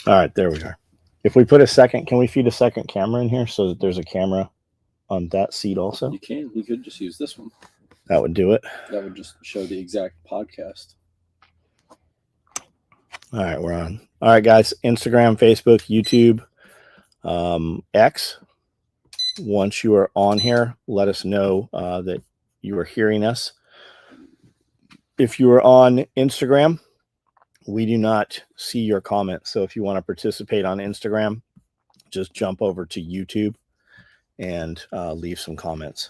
All right, there we are. If we put a second, can we feed a second camera in here so that there's a camera on that seat also? You can. You could just use this one. That would do it. That would just show the exact podcast. All right, we're on. All right, guys. Instagram, Facebook, YouTube, X. Once you are on here, let us know that you are hearing us. If you are on Instagram, we do not see your comments. So if you want to participate on Instagram, just jump over to YouTube and leave some comments.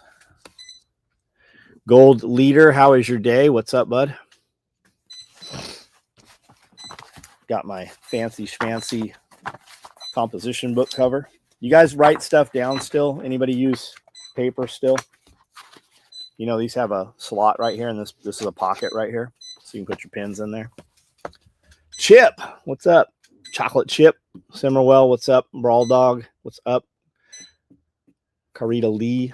Gold Leader, how is your day? What's up, bud? Got my fancy schmancy composition book cover. You guys write stuff down still? Anybody use paper still? You know, these have a slot right here, and this is a pocket right here, so you can put your pens in there. Chip, what's up? Chocolate Chip, Simmerwell, what's up? Brawl Dog, what's up? Carita Lee,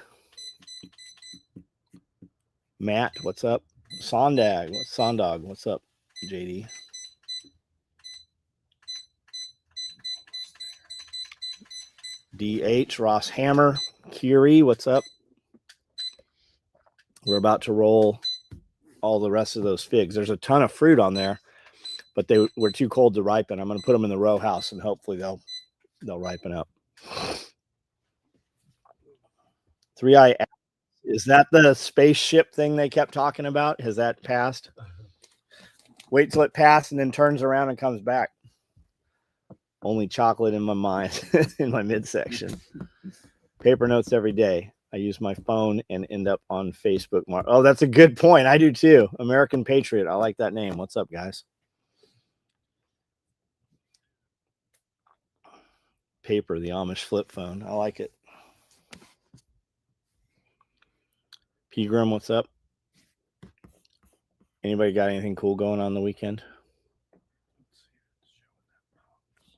Matt, what's up? Sondag, what's up? JD. DH, Ross Hammer, Curie, what's up? We're about to roll all the rest of those figs. There's a ton of fruit on there, but they were too cold to ripen. I'm going to put them in the row house, and hopefully they'll ripen up. 3i, is that the spaceship thing they kept talking about? Has that passed? Wait till it passes and then turns around and comes back. Only chocolate in my mind, in my midsection. Paper notes every day. I use my phone and end up on Facebook. Oh, that's a good point. I do too. American Patriot. I like that name. What's up, guys? Paper, the Amish flip phone. I like it. Pegram, what's up? Anybody got anything cool going on the weekend?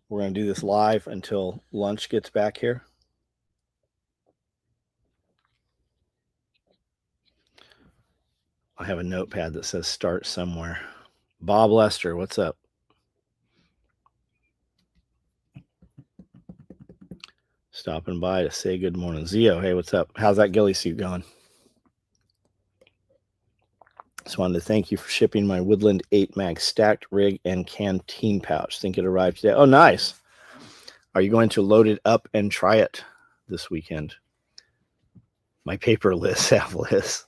We're going to do this live until lunch gets back here. I have a notepad that says start somewhere. Bob Lester, what's up? Stopping by to say good morning. Zio, hey, what's up? How's that ghillie suit going? Just wanted to thank you for shipping my Woodland 8 mag stacked rig and canteen pouch. Think it arrived today. Oh, nice. Are you going to load it up and try it this weekend? My paper lists have lists.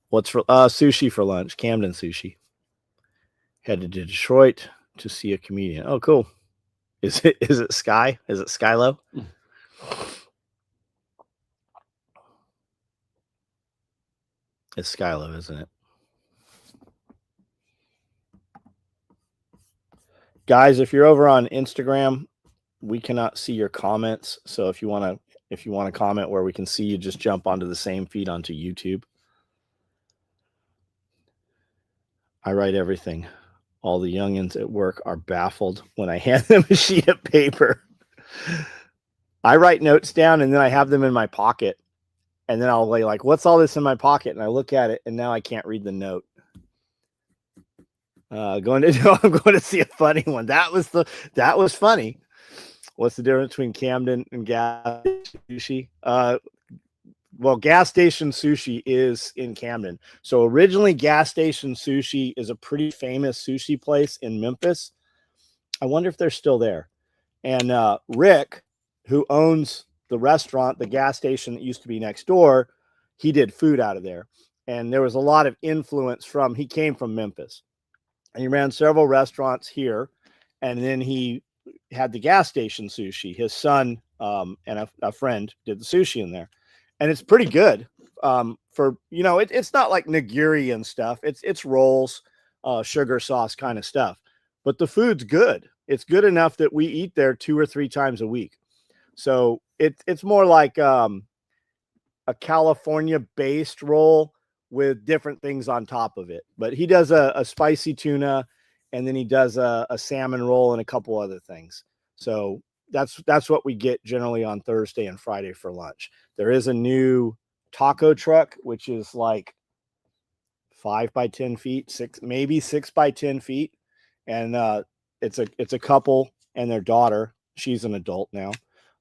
What's for sushi for lunch? Camden sushi. Headed to Detroit to see a comedian. Oh, cool. Is it Sky? Is it Skylo? It's Skylo, isn't it? Guys, if you're over on Instagram, we cannot see your comments. So if you want to comment where we can see you, just jump onto the same feed onto YouTube. I write everything. All the youngins at work are baffled when I hand them a sheet of paper. I write notes down and then I have them in my pocket. And then I'll like, what's all this in my pocket? And I look at it and now I can't read the note. I'm going to see a funny one. That was funny. What's the difference between Camden and gas sushi? Well, gas station sushi is in Camden. So originally gas station sushi is a pretty famous sushi place in Memphis. I wonder if they're still there. And Rick, who owns the restaurant, the gas station that used to be next door, he did food out of there. And there was a lot of influence he came from Memphis. And he ran several restaurants here. And then he had the gas station sushi. His son and a friend did the sushi in there. And it's pretty good. It's not like nigiri and stuff. It's rolls, sugar sauce kind of stuff. But the food's good. It's good enough that we eat there 2 or 3 times a week. So it's more like a California-based roll with different things on top of it. But he does a spicy tuna, and then he does a salmon roll and a couple other things. So that's what we get generally on Thursday and Friday for lunch. There is a new taco truck, which is like 5 by 10 feet, 6 by 10 feet. and it's a couple and their daughter. She's an adult now,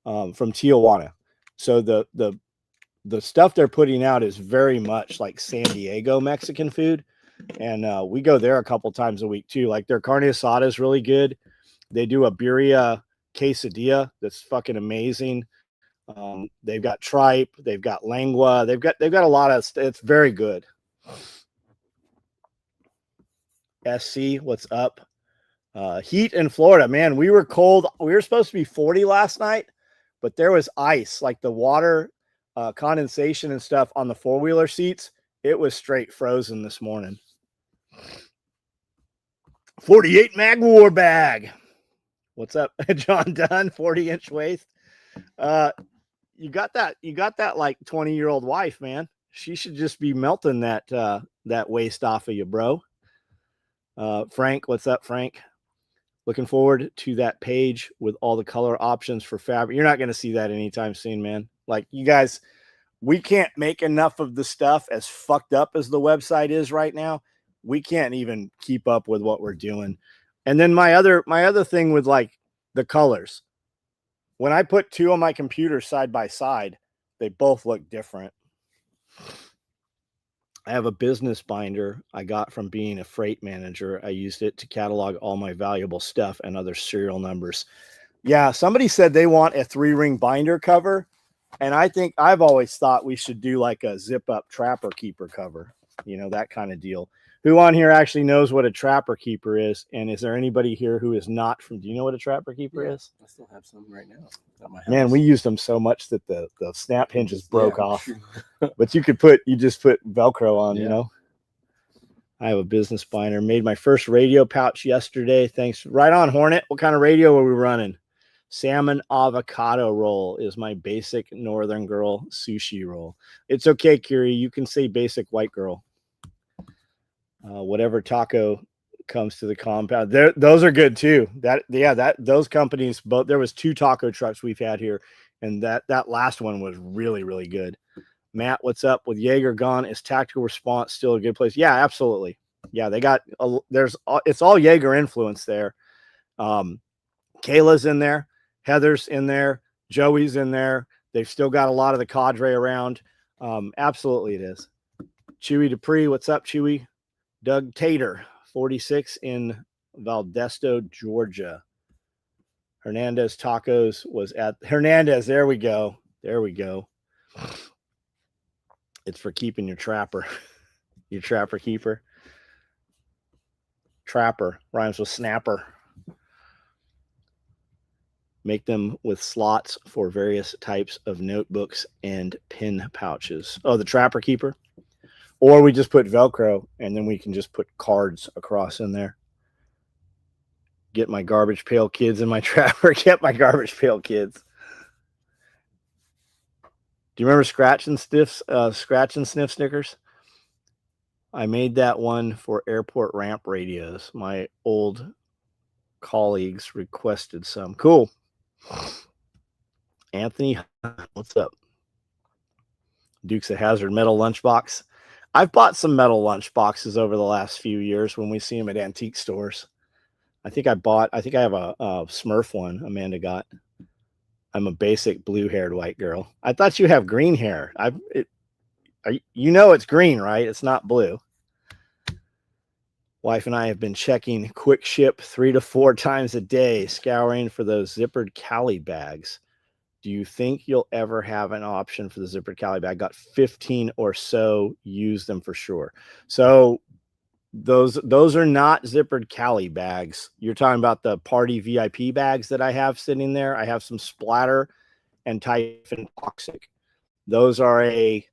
from Tijuana. So the stuff they're putting out is very much like San Diego Mexican food, and we go there a couple times a week too. Like their carne asada is really good. They do a birria quesadilla that's fucking amazing. They've got tripe, they've got lengua, they've got a lot of. It's very good. SC, what's up? Heat in Florida, man. We were cold. We were supposed to be 40 last night, but there was ice, like the water condensation and stuff on the four-wheeler seats. It was straight frozen this morning. 48 Mag War bag. What's up, John Dunn? 40-inch waist. You got that like 20-year-old wife, man. She should just be melting that waist off of you, bro. Frank, what's up, Frank? Looking forward to that page with all the color options for fabric. You're not going to see that anytime soon, man. Like, you guys, we can't make enough of the stuff. As fucked up as the website is right now, we can't even keep up with what we're doing. And then my other thing with like the colors, when I put two on my computer side by side, they both look different. I have a business binder I got from being a freight manager. I used it to catalog all my valuable stuff and other serial numbers. Yeah, somebody said they want a 3-ring binder cover, and I think I've always thought we should do like a zip up trapper keeper cover, you know, that kind of deal. Who on here actually knows what a trapper keeper is? And is there anybody here who is not from? Do you know what a trapper keeper is? I still have some right now at my house. Man, we used them so much that the snap hinges broke off. But you just put Velcro on, you know. I have a business binder. Made my first radio pouch yesterday. Thanks. Right on, Hornet. What kind of radio are we running? Salmon avocado roll is my basic Northern Girl sushi roll. It's okay, Kiri. You can say basic white girl. Whatever taco comes to the compound. Those are good too. Those companies both. There was 2 taco trucks we've had here, and that last one was really, really good. Matt, what's up? With Jaeger gone, is Tactical Response still a good place? Yeah, absolutely. Yeah, they got it's all Jaeger influence there. Kayla's in there, Heather's in there, Joey's in there. They've still got a lot of the cadre around. Absolutely, it is. Chewy Dupree, what's up, Chewy? Doug Tater, 46 in Valdesto, Georgia. Hernandez Tacos was at Hernandez. There we go. There we go. It's for keeping your trapper. Your trapper keeper. Trapper rhymes with snapper. Make them with slots for various types of notebooks and pen pouches. Oh, the trapper keeper. Or we just put Velcro and then we can just put cards across in there. Get my garbage pail kids in my trapper. Get my garbage pail kids. Do you remember Scratch and Sniff stickers? I made that one for airport ramp radios. My old colleagues requested some. Cool. Anthony, what's up? Dukes of Hazzard metal lunchbox. I've bought some metal lunch boxes over the last few years when we see them at antique stores. I think I have a Smurf one Amanda got. I'm a basic blue-haired white girl. I thought you have green hair. You know it's green, right? It's not blue. Wife and I have been checking Quick Ship 3 to 4 times a day, scouring for those zippered Cali bags. Do you think you'll ever have an option for the zippered Cali bag? Got 15 or so. Use them for sure. So those are not zippered Cali bags. You're talking about the party VIP bags that I have sitting there. I have some Splatter and Typhon Toxic. Those are a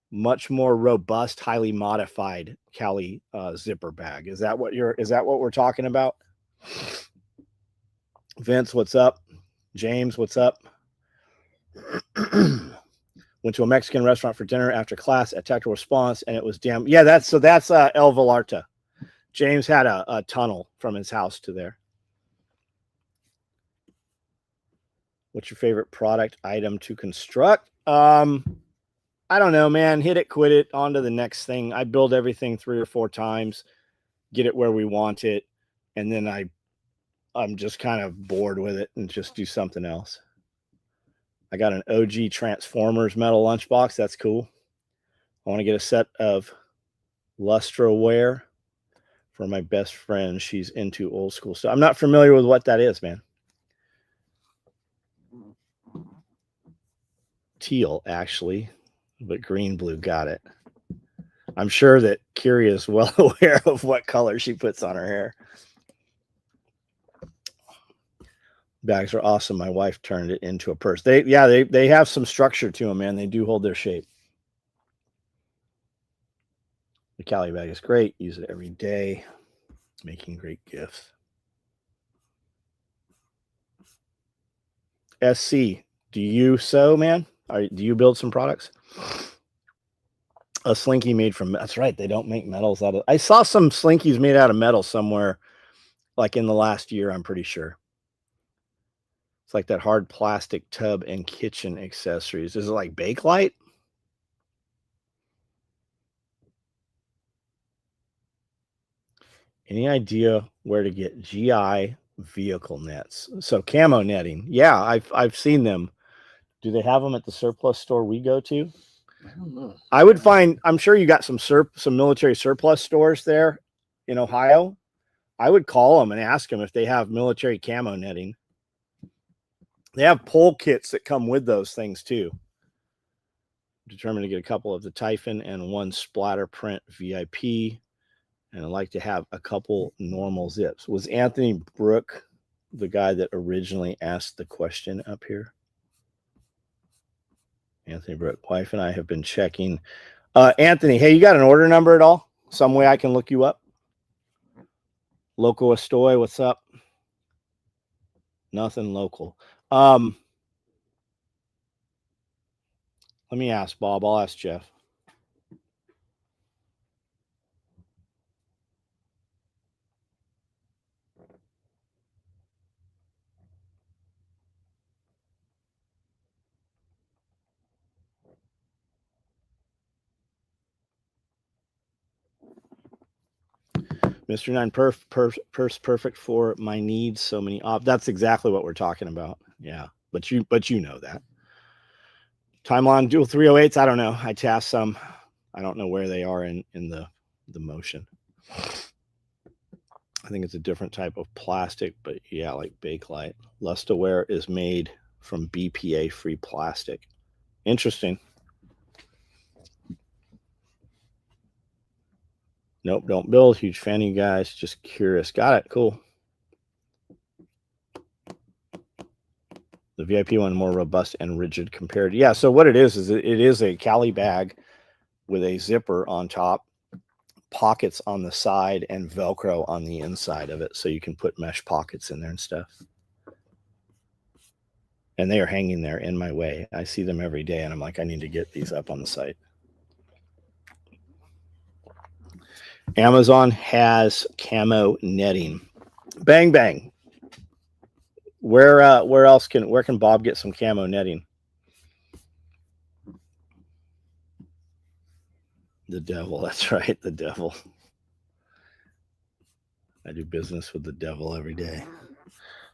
much more robust, highly modified Cali zipper bag. Is that what we're talking about? Vince, what's up? James, what's up? Went to a Mexican restaurant for dinner after class at Tactical Response, and it was damn. Yeah, that's El Vallarta. James had a tunnel from his house to there. What's your favorite product item to construct? I don't know, man. Hit it, quit it, on to the next thing. I build everything 3 or 4 times, get it where we want it, and then I'm just kind of bored with it and just do something else. I got an OG Transformers metal lunchbox. That's cool. I want to get a set of Lustroware for my best friend. She's into old school stuff. I'm not familiar with what that is, man. Teal, actually, but green blue got it. I'm sure that Kiri is well aware of what color she puts on her hair. Bags are awesome. My wife turned it into a purse. They have some structure to them, man. They do hold their shape. The Cali bag is great. Use it every day. Making great gifts. SC, do you sew, man? Do you build some products? A slinky made from, that's right, they don't make metals out of, I saw some slinkies made out of metal somewhere, like in the last year, I'm pretty sure. It's like that hard plastic tub and kitchen accessories. Is it like Bakelite? Any idea where to get GI vehicle nets? So camo netting. Yeah, I've seen them. Do they have them at the surplus store we go to? I don't know. I would find, I'm sure you got some military surplus stores there in Ohio. I would call them and ask them if they have military camo netting. They have pole kits that come with those things too. Determined to get a couple of the Typhon and one splatter print VIP. And I'd like to have a couple normal zips. Was Anthony Brook the guy that originally asked the question up here? Anthony Brook, wife and I have been checking. Anthony, hey, you got an order number at all? Some way I can look you up? Loco Estoy, what's up? Nothing local. Let me ask Bob. I'll ask Jeff. Mr. 9 purse perfect for my needs. So many that's exactly what we're talking about. Yeah, but you know that. Timeline dual 308s. I don't know. I tasked some. I don't know where they are in the motion. I think it's a different type of plastic, but yeah, like Bakelite. Lustroware is made from BPA free plastic. Interesting. Nope, don't build. Huge fan of you guys. Just curious. Got it. Cool. The VIP one more robust and rigid compared. Yeah, so what it is it is a Cali bag with a zipper on top, pockets on the side, and Velcro on the inside of it. So you can put mesh pockets in there and stuff. And they are hanging there in my way. I see them every day, and I'm like, I need to get these up on the site. Amazon has camo netting. Bang, bang. Where can Bob get some camo netting? The devil. That's right. The devil. I do business with the devil every day.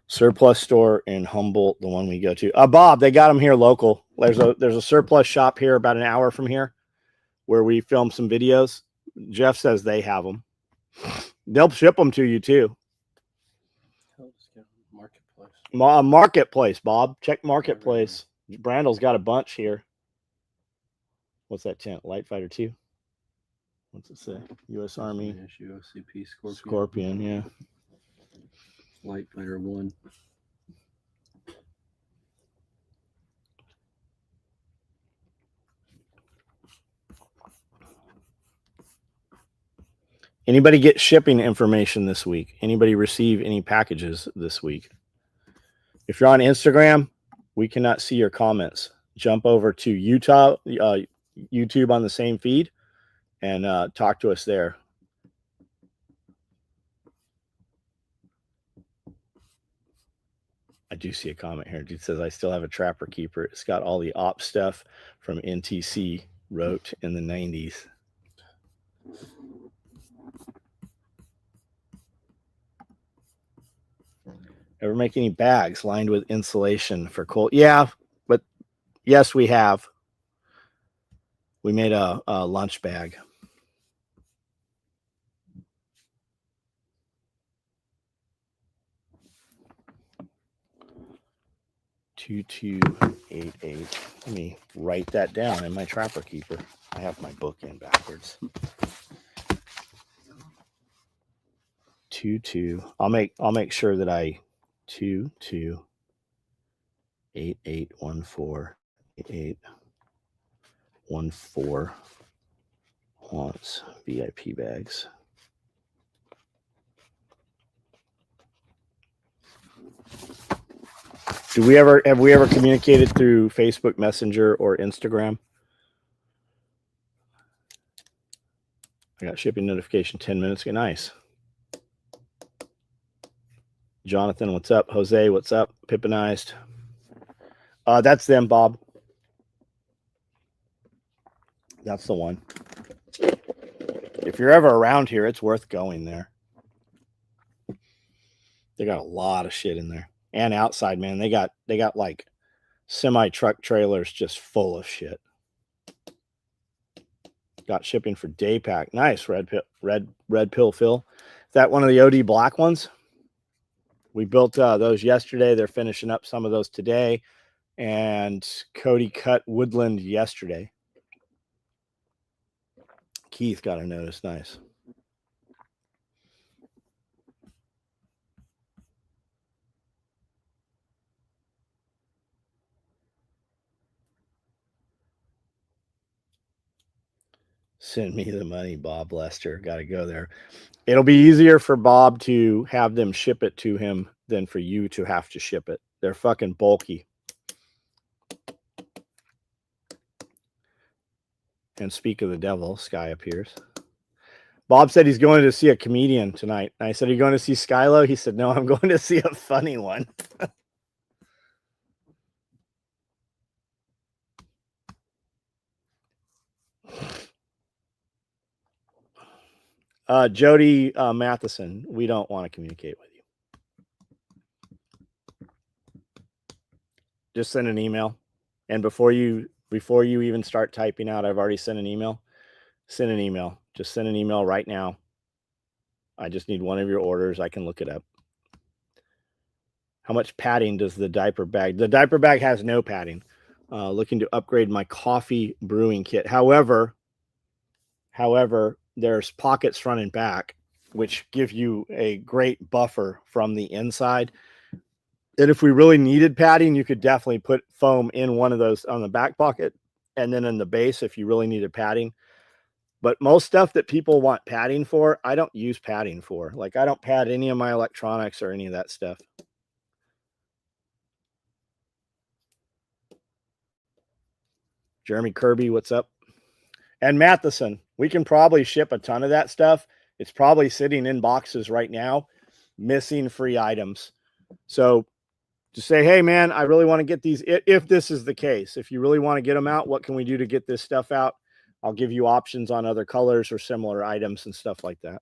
Surplus store in Humboldt, the one we go to. Bob, they got them here local. There's a surplus shop here about an hour from here where we film some videos. Jeff says they have them. They'll ship them to you too. Marketplace. Marketplace, Bob. Check Marketplace. Brandl's got a bunch here. What's that tent? Light Fighter 2? What's it say? U.S. Army. OCP Scorpion. Scorpion, yeah. Light Fighter 1. Anybody get shipping information this week? Anybody receive any packages this week? If you're on Instagram, we cannot see your comments. Jump over to YouTube on the same feed and talk to us there. I do see a comment here. Dude says, I still have a Trapper Keeper. It's got all the op stuff from NTC wrote in the 90s. Ever make any bags lined with insulation for cold? Yeah, but yes, we have. We made a lunch bag. $2288. Let me write that down in my Trapper Keeper. I have my book in backwards. 22. I'll make sure that I 2288148814 wants VIP bags. Have we ever communicated through Facebook Messenger or Instagram? I got shipping notification 10 minutes ago. Nice. Jonathan, what's up? Jose, what's up? Pippinized. That's them, Bob. That's the one. If you're ever around here, it's worth going there. They got a lot of shit in there. And outside, man, they got like semi truck trailers just full of shit. Got shipping for day pack. Nice. Red pill Phil. Is that one of the OD black ones? We built those yesterday. They're finishing up some of those today. And Cody cut Woodland yesterday. Keith got a notice. Nice. Send me the money, Bob Lester. Got to go there. It'll be easier for Bob to have them ship it to him than for you to have to ship it. They're fucking bulky. And speak of the devil, Sky appears. Bob said he's going to see a comedian tonight. I said, are you going to see Skylo? He said, no, I'm going to see a funny one. Jody Matheson, we don't want to communicate with you. Just send an email. And before you even start typing out, I've already sent an email. Send an email. Just send an email right now. I just need one of your orders. I can look it up. How much padding does the diaper bag? The diaper bag has no padding. Looking to upgrade my coffee brewing kit. However, there's pockets front and back, which give you a great buffer from the inside. And if we really needed padding, you could definitely put foam in one of those on the back pocket and then in the base if you really needed padding. But most stuff that people want padding for, I don't use padding for. Like, I don't pad any of my electronics or any of that stuff. Jeremy Kirby, what's up? And Matheson, we can probably ship a ton of that stuff. It's probably sitting in boxes right now, missing free items. So just say, hey, man, I really want to get these. If this is the case, if you really want to get them out, what can we do to get this stuff out? I'll give you options on other colors or similar items and stuff like that.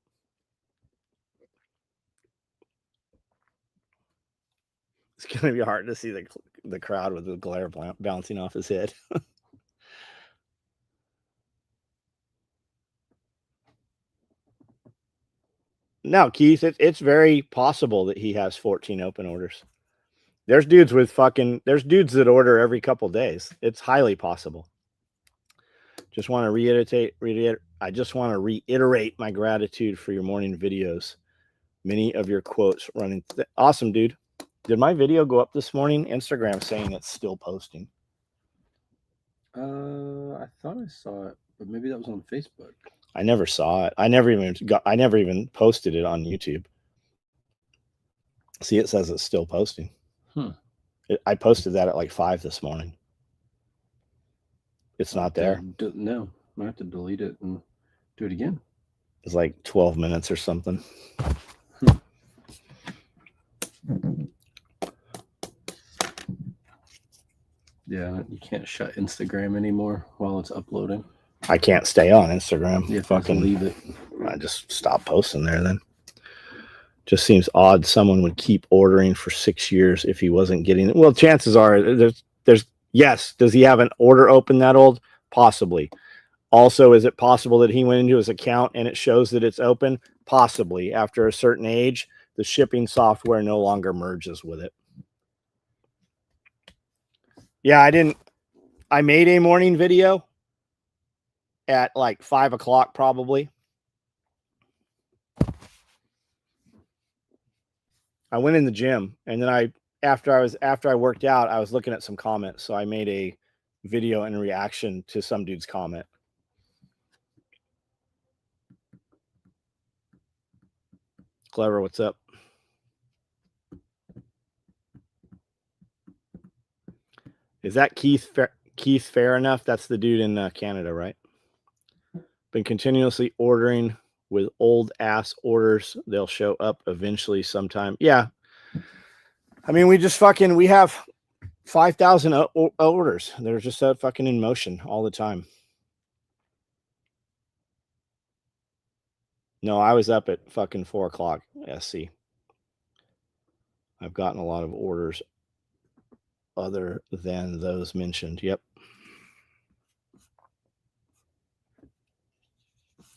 It's going to be hard to see the crowd with the glare bouncing off his head. No, Keith, it's very possible that he has 14 open orders. There's dudes that order every couple days. It's highly possible. Just want to reiterate my gratitude for your morning videos. Many of your quotes running. Awesome, dude. Did my video go up this morning? Instagram saying it's still posting. I thought I saw it, but maybe that was on Facebook. I never saw it. I never even posted it on YouTube. See, it says it's still posting. I posted that at like 5 this morning. It's not there. No, I have to delete it and do it again. It's like 12 minutes or something. Yeah, you can't shut Instagram anymore while it's uploading. I can't stay on Instagram. You fucking leave it. I just stop posting there then. Just seems odd someone would keep ordering for 6 years if he wasn't getting it. Well, chances are there's yes. Does he have an order open that old? Possibly. Also, is it possible that he went into his account and it shows that it's open? Possibly. After a certain age, the shipping software no longer merges with it. Yeah, I made a morning video at like 5 o'clock probably. I went in the gym and then after I worked out, I was looking at some comments. So I made a video in reaction to some dude's comment. Clever, what's up? Is that Keith fair enough? That's the dude in Canada, right? Been continuously ordering with old ass orders. They'll show up eventually sometime. Yeah. I mean, we have 5,000 orders. They're just fucking in motion all the time. No, I was up at fucking 4 o'clock SC. I've gotten a lot of orders other than those mentioned. Yep.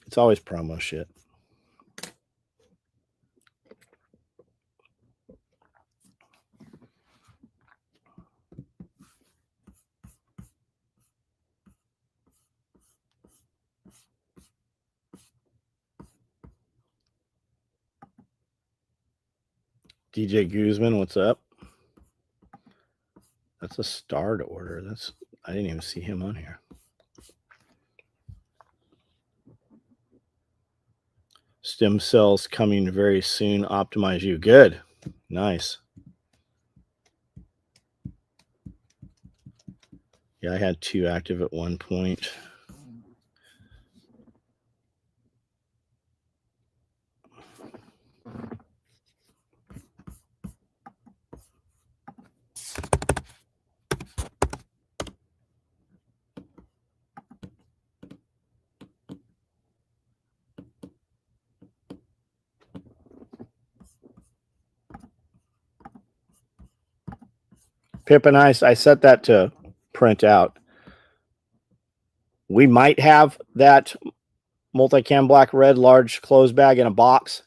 It's always promo shit. DJ Guzman, what's up? That's a starred order. I didn't even see him on here. Stem cells coming very soon. Optimize you. Good. Nice. Yeah, I had 2 active at one point. Pip and I set that to print out. We might have that multicam black red large clothes bag in a box,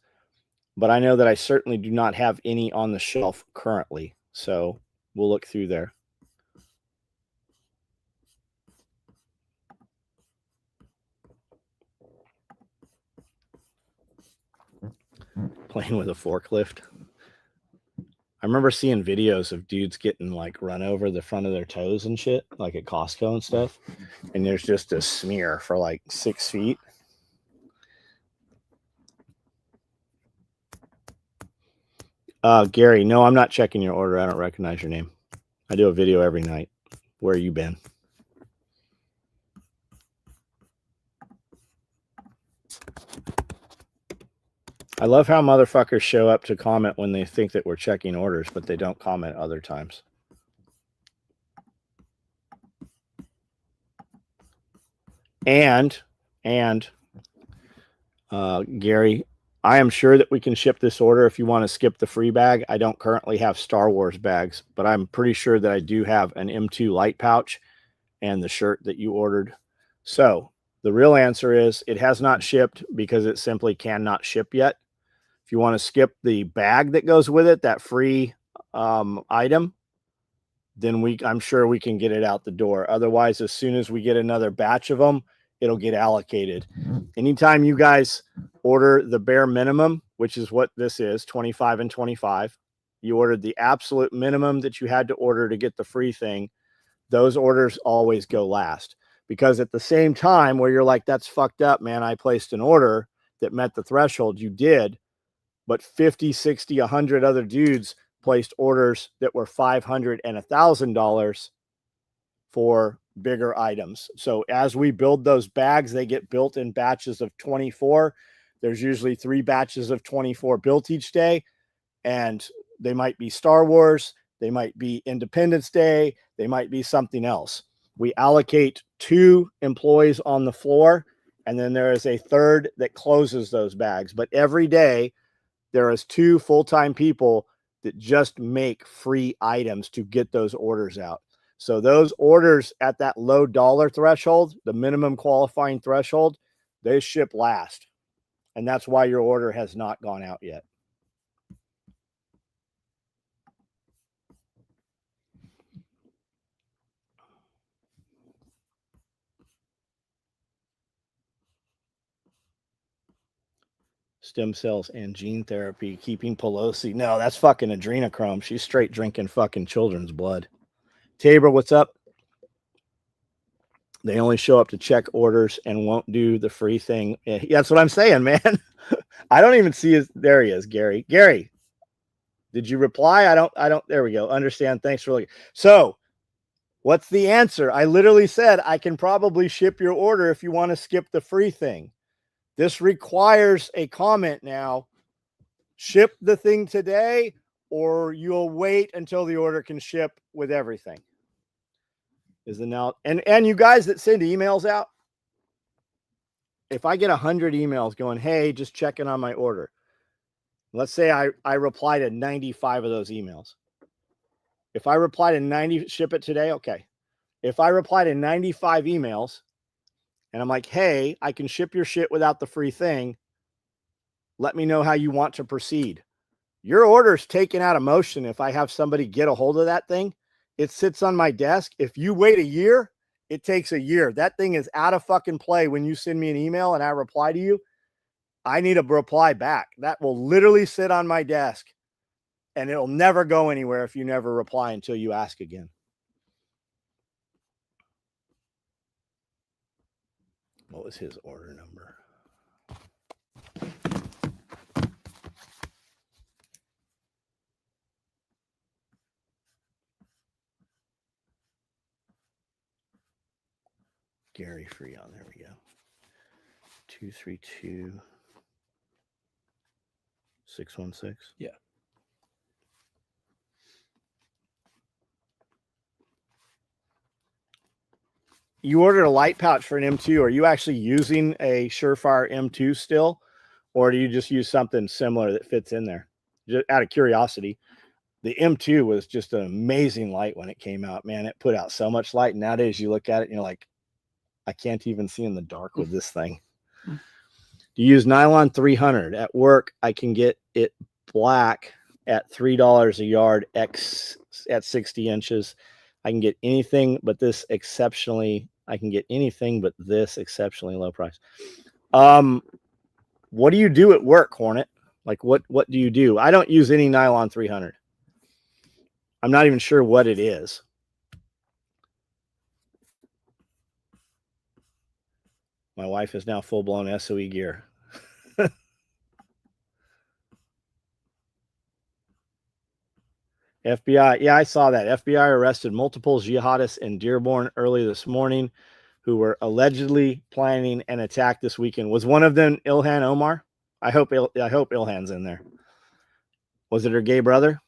but I know that I certainly do not have any on the shelf currently. So we'll look through there. Playing with a forklift. I remember seeing videos of dudes getting like run over the front of their toes and shit, like at Costco and stuff. And there's just a smear for like 6 feet. Gary, no, I'm not checking your order. I don't recognize your name. I do a video every night. Where you been? I love how motherfuckers show up to comment when they think that we're checking orders, but they don't comment other times. And Gary, I am sure that we can ship this order if you want to skip the free bag. I don't currently have Star Wars bags, but I'm pretty sure that I do have an M2 light pouch and the shirt that you ordered. So the real answer is it has not shipped because it simply cannot ship yet. If you want to skip the bag that goes with it, that free item, then I'm sure we can get it out the door. Otherwise, as soon as we get another batch of them, it'll get allocated. Anytime you guys order the bare minimum, which is what this is, 25 and 25, you ordered the absolute minimum that you had to order to get the free thing. Those orders always go last, because at the same time where you're like, that's fucked up, man, I placed an order that met the threshold, you did, but 50, 60, 100 other dudes placed orders that were $500 and $1,000 for bigger items. So as we build those bags, they get built in batches of 24. There's usually 3 batches of 24 built each day, and they might be Star Wars, they might be Independence Day, they might be something else. We allocate 2 employees on the floor, and then there is a third that closes those bags. But every day there is 2 full-time people that just make free items to get those orders out. So those orders at that low dollar threshold, the minimum qualifying threshold, they ship last. And that's why your order has not gone out yet. Stem cells and gene therapy, keeping Pelosi. No, that's fucking adrenochrome. She's straight drinking fucking children's blood. Tabor, what's up? They only show up to check orders and won't do the free thing. Yeah, that's what I'm saying, man. I don't even see his. There he is, Gary. Gary, did you reply? I don't. There we go. Understand. Thanks for looking. So, what's the answer? I literally said I can probably ship your order if you want to skip the free thing. This requires a comment now. Ship the thing today, or you'll wait until the order can ship with everything. Is the now and you guys that send emails out, if I get 100 emails going, hey, just checking on my order. Let's say I reply to 95 of those emails. If I reply to 90, ship it today, okay. If I reply to 95 emails and I'm like, hey, I can ship your shit without the free thing, let me know how you want to proceed. Your order's taken out of motion if I have somebody get a hold of that thing. It sits on my desk. If you wait a year, it takes a year. That thing is out of fucking play when you send me an email and I reply to you. I need a reply back. That will literally sit on my desk and it'll never go anywhere if you never reply until you ask again. What was his order number? Gary Freon. There we go. 232 616. Yeah. You ordered a light pouch for an M2. Are you actually using a Surefire M2 still? Or do you just use something similar that fits in there? Just out of curiosity, the M2 was just an amazing light when it came out. Man, it put out so much light. Nowadays, you look at it and you're like, I can't even see in the dark with this thing. You use nylon 300. At work, I can get it black at $3 a yard, X at 60 inches. I can get anything but this exceptionally. I can get anything but this exceptionally low price. What do you do at work, Hornet? Like what do you do? I don't use any nylon 300. I'm not even sure what it is. My wife is now full-blown SOE gear. FBI. Yeah, I saw that. FBI arrested multiple jihadists in Dearborn early this morning who were allegedly planning an attack this weekend. Was one of them Ilhan Omar? I hope Ilhan's in there. Was it her gay brother?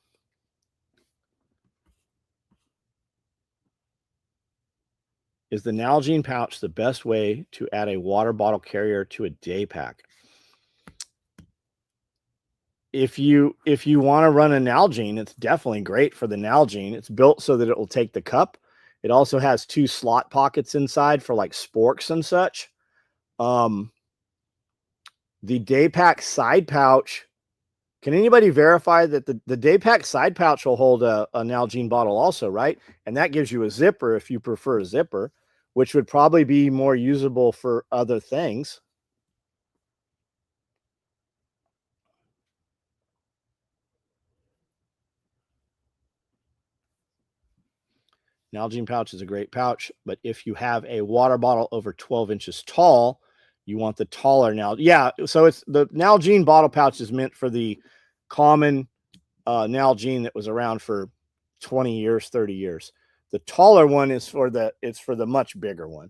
Is the Nalgene pouch the best way to add a water bottle carrier to a day pack? If you want to run a Nalgene, it's definitely great for the Nalgene. It's built so that it will take the cup. It also has 2 slot pockets inside for like sporks and such. The day pack side pouch. Can anybody verify that the day pack side pouch will hold a Nalgene bottle also, right? And that gives you a zipper if you prefer a zipper, which would probably be more usable for other things. Nalgene pouch is a great pouch, but if you have a water bottle over 12 inches tall, you want the taller Nalgene. Yeah, so it's the Nalgene bottle pouch is meant for the common Nalgene that was around for 20 years, 30 years. The taller one is for the much bigger one.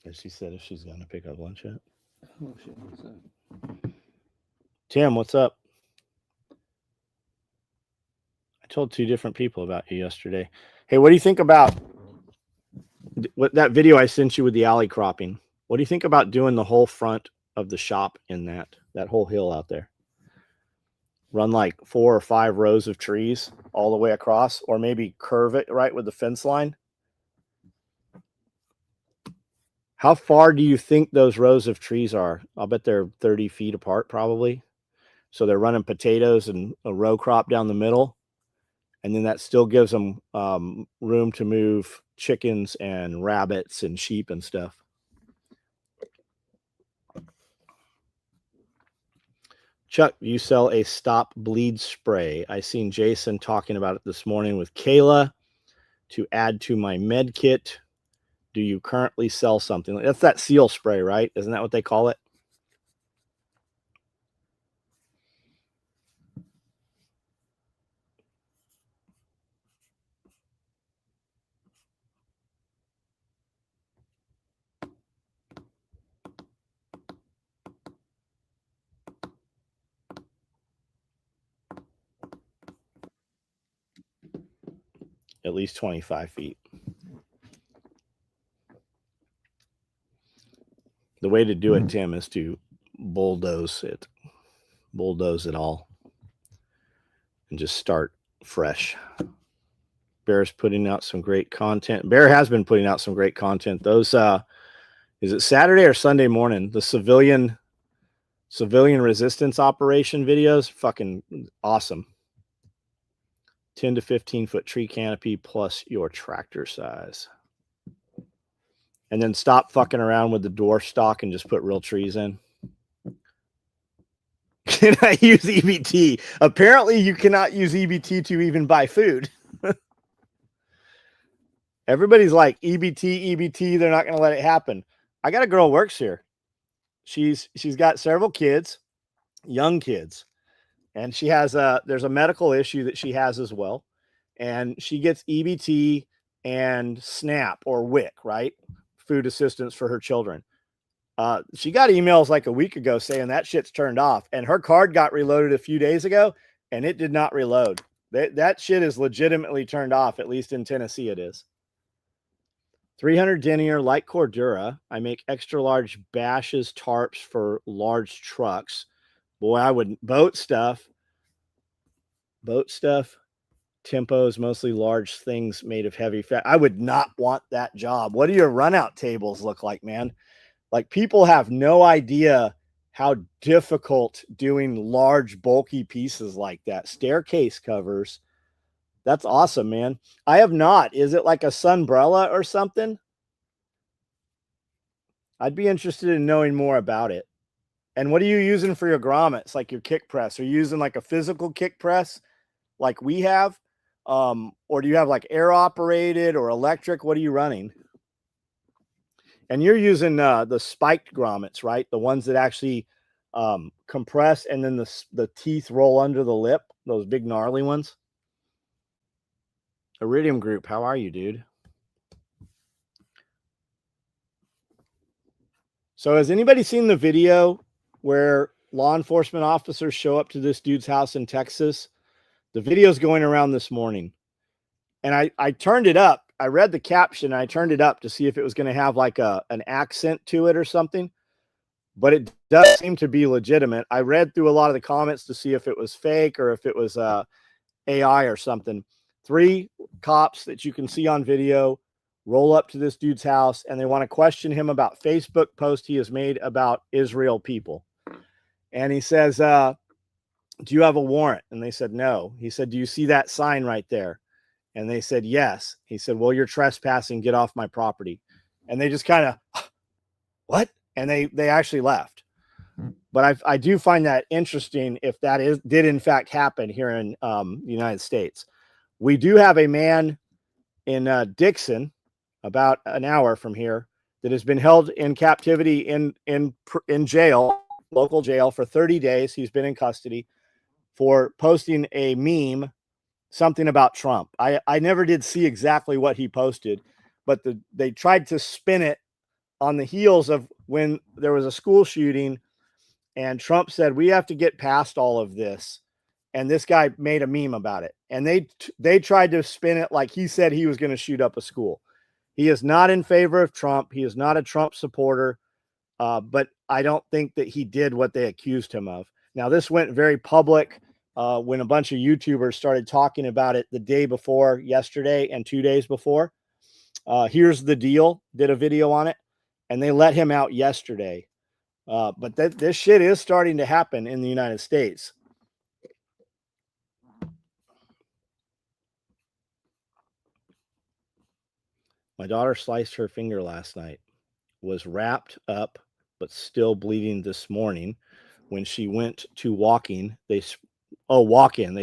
As she said, if she's going to pick up lunch yet. Oh, shit, what's that? Tim, what's up? I told 2 different people about you yesterday. Hey, what do you think about what that video I sent you with the alley cropping? What do you think about doing the whole front of the shop in that whole hill out there? Run like 4 or 5 rows of trees all the way across, or maybe curve it right with the fence line. How far do you think those rows of trees are? I'll bet they're 30 feet apart probably. So they're running potatoes and a row crop down the middle. And then that still gives them room to move chickens and rabbits and sheep and stuff. Chuck, you sell a stop bleed spray. I seen Jason talking about it this morning with Kayla to add to my med kit. Do you currently sell something? That's that seal spray, right? Isn't that what they call it? At least 25 feet. The way to do it, Tim, is to bulldoze it all and just start fresh. Bear's putting out some great content. Bear has been putting out some great content. Those, is it Saturday or Sunday morning? The civilian resistance operation videos, fucking awesome. 10 to 15 foot tree canopy plus your tractor size. And then stop fucking around with the dwarf stock and just put real trees in. Can I use EBT? Apparently you cannot use EBT to even buy food. Everybody's like, EBT, they're not going to let it happen. I got a girl who works here. She's got several kids, young kids, and she has there's a medical issue that she has as well. And she gets EBT and SNAP or WIC, right? Food assistance for her children. She got emails like a week ago saying that shit's turned off, and her card got reloaded a few days ago and it did not reload. That shit is legitimately turned off. At least in Tennessee it is. 300 denier like Cordura. I make extra large bashes tarps for large trucks. Boy, I would boat stuff. Tempos, mostly large things made of heavy fat. I would not want that job. What do your run out tables look like, man? Like, people have no idea how difficult doing large, bulky pieces like that. Staircase covers. That's awesome, man. I have not. Is it like a sunbrella or something? I'd be interested in knowing more about it. And what are you using for your grommets, like your kick press? Are you using like a physical kick press like we have? Or do you have like air operated or electric? What are you running? And you're using the spiked grommets, right? The ones that actually compress and then the teeth roll under the lip, those big gnarly ones. Iridium Group, how are you, dude? So has anybody seen the video where law enforcement officers show up to this dude's house in Texas? The video's going around this morning. And I turned it up. I read the caption. And I turned it up to see if it was going to have like an accent to it or something. But it does seem to be legitimate. I read through a lot of the comments to see if it was fake or if it was AI or something. 3 cops that you can see on video roll up to this dude's house, and they want to question him about Facebook post he has made about Israel people. And he says, do you have a warrant? And they said, no. He said, do you see that sign right there? And they said, yes. He said, well, you're trespassing. Get off my property. And they just kind of, what? And they actually left. But I do find that interesting if that did in fact happen here in the United States. We do have a man in Dixon, about an hour from here, that has been held in captivity in jail, local jail, for 30 days. He's been in custody for posting a meme, something about Trump. I never did see exactly what he posted, but they tried to spin it on the heels of when there was a school shooting and Trump said, we have to get past all of this. And this guy made a meme about it. And they tried to spin it like he said he was going to shoot up a school. He is not in favor of Trump. He is not a Trump supporter. But I don't think that he did what they accused him of. Now, this went very public when a bunch of YouTubers started talking about it the day before yesterday and 2 days before. Here's the Deal did a video on it, and they let him out yesterday. But this shit is starting to happen in the United States. My daughter sliced her finger last night, was wrapped up, but still bleeding this morning. When she went to walk-in, they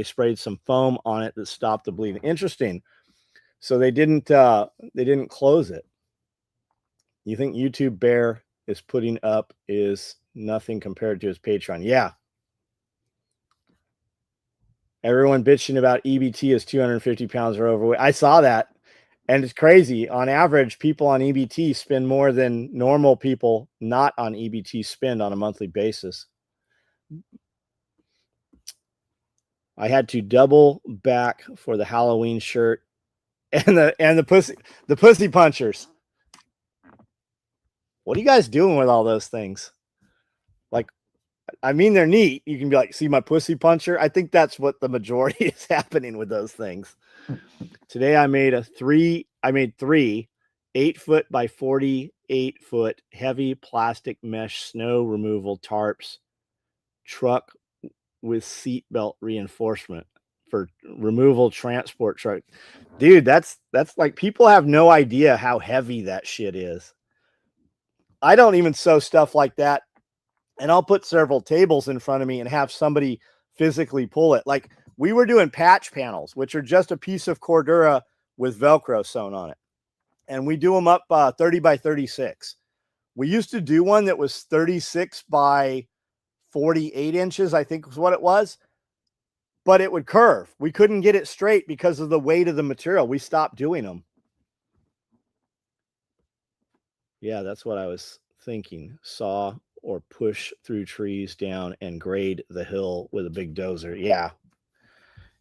sprayed some foam on it that stopped the bleeding. Interesting. So they didn't close it. You think YouTube Bear is putting up is nothing compared to his Patreon? Yeah. Everyone bitching about EBT is 250 pounds or overweight. I saw that. And it's crazy. On average, people on EBT spend more than normal people not on EBT spend on a monthly basis. I had to double back for the Halloween shirt and the pussy punchers. What are you guys doing with all those things? Like, I mean, they're neat. You can be like, see my pussy puncher. I think that's what the majority is happening with those things. Today I made three 8-foot by 48-foot heavy plastic mesh snow removal tarps truck with seatbelt reinforcement for removal transport truck. Dude, that's like, people have no idea how heavy that shit is. I don't even sew stuff like that. And I'll put several tables in front of me and have somebody physically pull it. Like, we were doing patch panels, which are just a piece of Cordura with Velcro sewn on it. And we do them up 30 by 36. We used to do one that was 36 by 48 inches, I think was what it was. But it would curve. We couldn't get it straight because of the weight of the material. We stopped doing them. Yeah, that's what I was thinking. Saw or push through trees down and grade the hill with a big dozer. Yeah.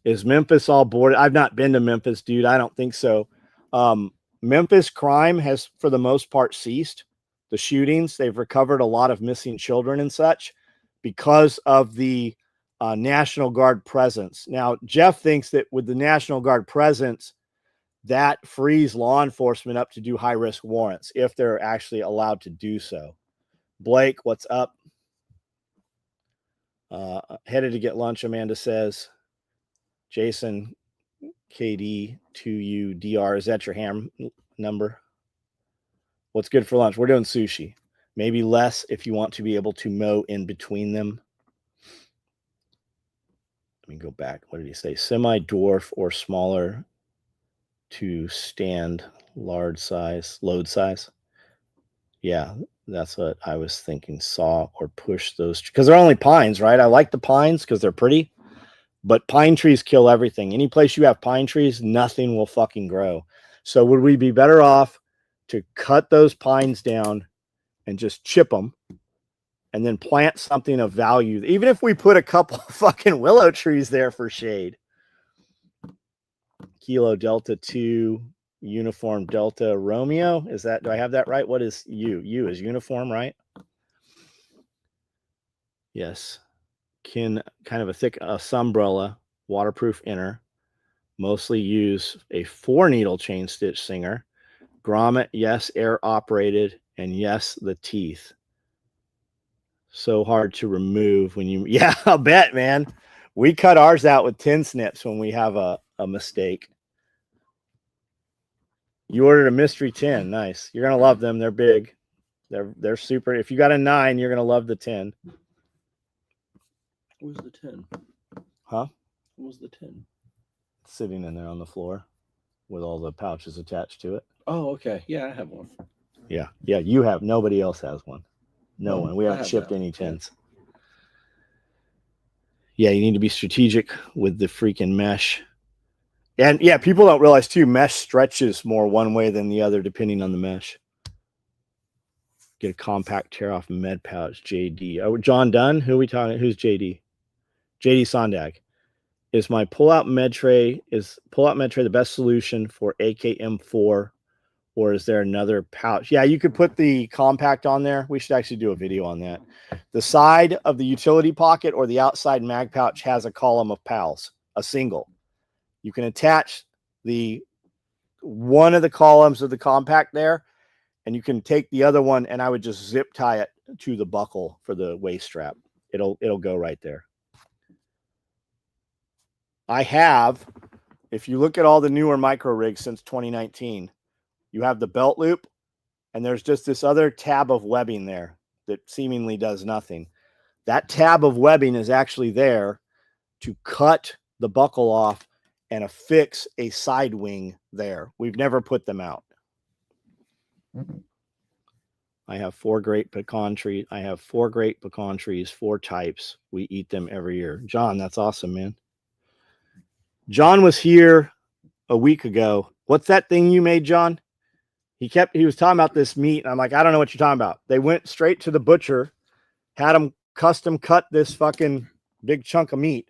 Is Memphis all boarded? I've not been to Memphis, dude. I don't think so. Memphis crime has, for the most part, ceased. The shootings, they've recovered a lot of missing children and such because of the National Guard presence. Now, Jeff thinks that with the National Guard presence, that frees law enforcement up to do high-risk warrants if they're actually allowed to do so. Blake, what's up? Headed to get lunch, Amanda says. Jason, KD, 2UDR. Is that your ham number? What's good for lunch? We're doing sushi. Maybe less if you want to be able to mow in between them. Let me go back. What did he say? Semi-dwarf or smaller to stand large size, load size. Yeah, that's what I was thinking. Saw or push those, because they're only pines, right? I like the pines because they're pretty. But pine trees kill everything. Any place you have pine trees, nothing will fucking grow. So would we be better off to cut those pines down and just chip them and then plant something of value? Even if we put a couple of fucking willow trees there for shade. Kilo Delta 2 Uniform Delta Romeo. Is that, do I have that right? What is U? U is uniform, right? Yes. Kind of a thick sunbrella, waterproof inner. Mostly use a 4-needle chain stitch Singer. Grommet, yes, air operated, and yes, the teeth. So hard to remove when you, yeah, I'll bet, man. We cut ours out with tin snips when we have a mistake. You ordered a mystery tin. Nice. You're gonna love them. They're big. They're super. If you got a 9, you're gonna love the 10. Where's the 10? Huh? What was the 10? Sitting in there on the floor with all the pouches attached to it. Oh, okay. Yeah, I have one. Yeah. Yeah, you have. Nobody else has one. No one. We haven't shipped any tins. Yeah, you need to be strategic with the freaking mesh. And yeah, people don't realize too, mesh stretches more one way than the other depending on the mesh. Get a compact tear off med pouch. JD. Oh, John Dunn. Who are we talking? Who's JD? JD Sondag. Is my pull-out med tray the best solution for AKM4, or is there another pouch? Yeah, you could put the compact on there. We should actually do a video on that. The side of the utility pocket or the outside mag pouch has a column of PALs, a single. You can attach one of the columns of the compact there, and you can take the other one, and I would just zip tie it to the buckle for the waist strap. It'll go right there. I have, if you look at all the newer micro rigs since 2019, you have the belt loop, and there's just this other tab of webbing there that seemingly does nothing. That tab of webbing is actually there to cut the buckle off and affix a side wing there. We've never put them out. I have 4 great pecan trees. 4 types. We eat them every year. John, that's awesome, man. John was here a week ago. What's that thing you made, John? He was talking about this meat. And I'm like, I don't know what you're talking about. They went straight to the butcher, had him custom cut this fucking big chunk of meat.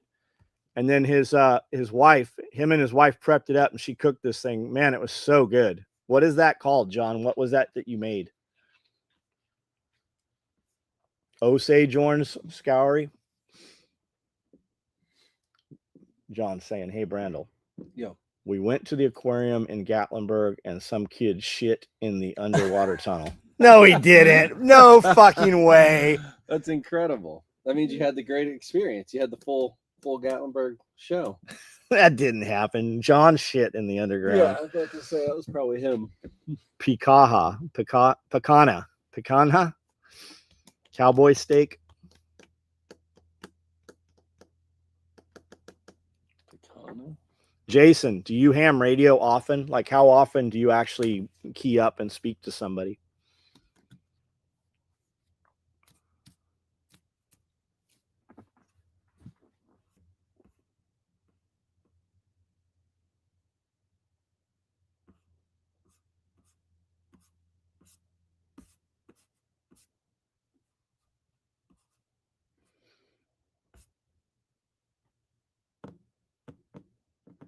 And then his wife prepped it up and she cooked this thing. Man, it was so good. What is that called, John? What was that you made? Osage orange scoury. John saying, hey, Brandel. Yo. We went to the aquarium in Gatlinburg and some kid shit in the underwater tunnel. No, he didn't. No fucking way. That's incredible. That means you had the great experience. You had the full Gatlinburg show. That didn't happen. John shit in the underground. Yeah, I thought to say that was probably him. Picana. Cowboy steak. Jason, do you ham radio often? Like, how often do you actually key up and speak to somebody?